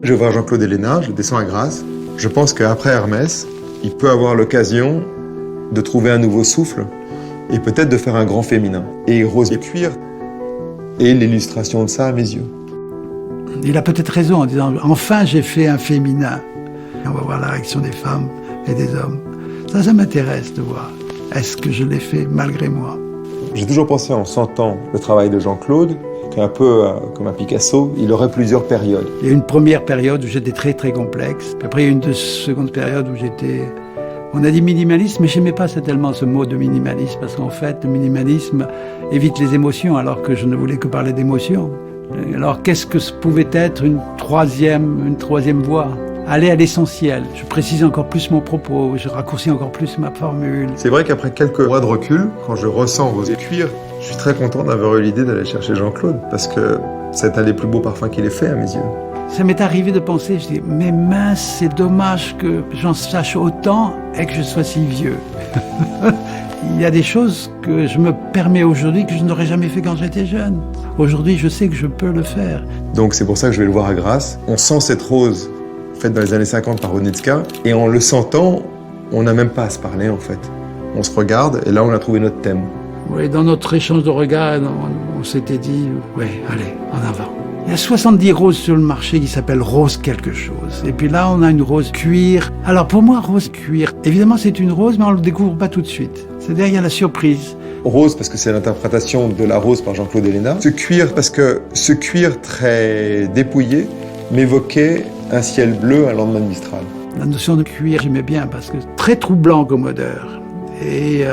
Je vais voir Jean-Claude Ellena, je descends à Grasse. Je pense qu'après Hermès, il peut avoir l'occasion de trouver un nouveau souffle et peut-être de faire un grand féminin. Et Rose et Cuir est l'illustration de ça à mes yeux. Il a peut-être raison en disant « Enfin, j'ai fait un féminin ». On va voir la réaction des femmes et des hommes. Ça m'intéresse de voir. Est-ce que je l'ai fait malgré moi? J'ai toujours pensé en sentant le travail de Jean-Claude qu'un peu comme un Picasso, il aurait plusieurs périodes. Il y a une première période où j'étais très très complexe. Puis après, il y a une seconde période où j'étais... On a dit minimaliste, mais je n'aimais pas tellement ce mot de minimalisme, parce qu'en fait, le minimalisme évite les émotions, alors que je ne voulais que parler d'émotions. Alors, qu'est-ce que pouvait être une troisième voie? Aller à l'essentiel. Je précise encore plus mon propos, je raccourcis encore plus ma formule. C'est vrai qu'après quelques mois de recul, quand je ressens Rose et Cuir, je suis très content d'avoir eu l'idée d'aller chercher Jean-Claude, parce que c'est un des plus beaux parfums qu'il ait fait à mes yeux. Ça m'est arrivé de penser, je dis, mais mince, c'est dommage que j'en sache autant et que je sois si vieux. Il y a des choses que je me permets aujourd'hui que je n'aurais jamais fait quand j'étais jeune. Aujourd'hui, je sais que je peux le faire. Donc c'est pour ça que je vais le voir à Grasse. On sent cette rose faite dans les années 50 par Onitska, et en le sentant, on n'a même pas à se parler en fait. On se regarde et là on a trouvé notre thème. Oui, dans notre échange de regards, on s'était dit, oui, allez, en avant. Il y a 70 roses sur le marché qui s'appellent rose quelque chose. Et puis là, on a une rose cuir. Alors pour moi, rose cuir, évidemment c'est une rose, mais on ne le découvre pas tout de suite. C'est-à-dire il y a la surprise. Rose parce que c'est l'interprétation de la rose par Jean-Claude Ellena. Ce cuir parce que ce cuir très dépouillé m'évoquait un ciel bleu un lendemain de Mistral. La notion de cuir, j'aimais bien parce que très troublant comme odeur. Et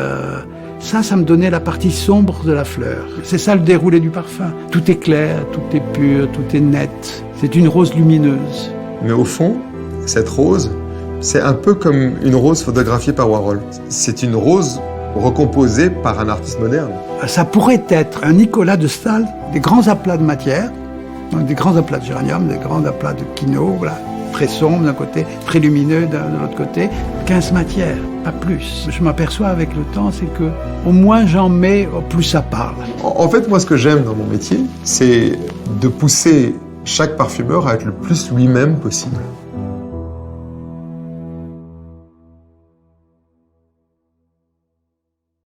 ça me donnait la partie sombre de la fleur. C'est ça le déroulé du parfum. Tout est clair, tout est pur, tout est net. C'est une rose lumineuse. Mais au fond, cette rose, c'est un peu comme une rose photographiée par Warhol. C'est une rose recomposée par un artiste moderne. Ça pourrait être un Nicolas de Staël, des grands aplats de matière, donc des grands aplats de géranium, des grands aplats de quinaux, voilà, très sombre d'un côté, très lumineux de l'autre côté, 15 matières, pas plus. Je m'aperçois avec le temps, c'est que au moins j'en mets, plus ça parle. En fait, moi, ce que j'aime dans mon métier, c'est de pousser chaque parfumeur à être le plus lui-même possible.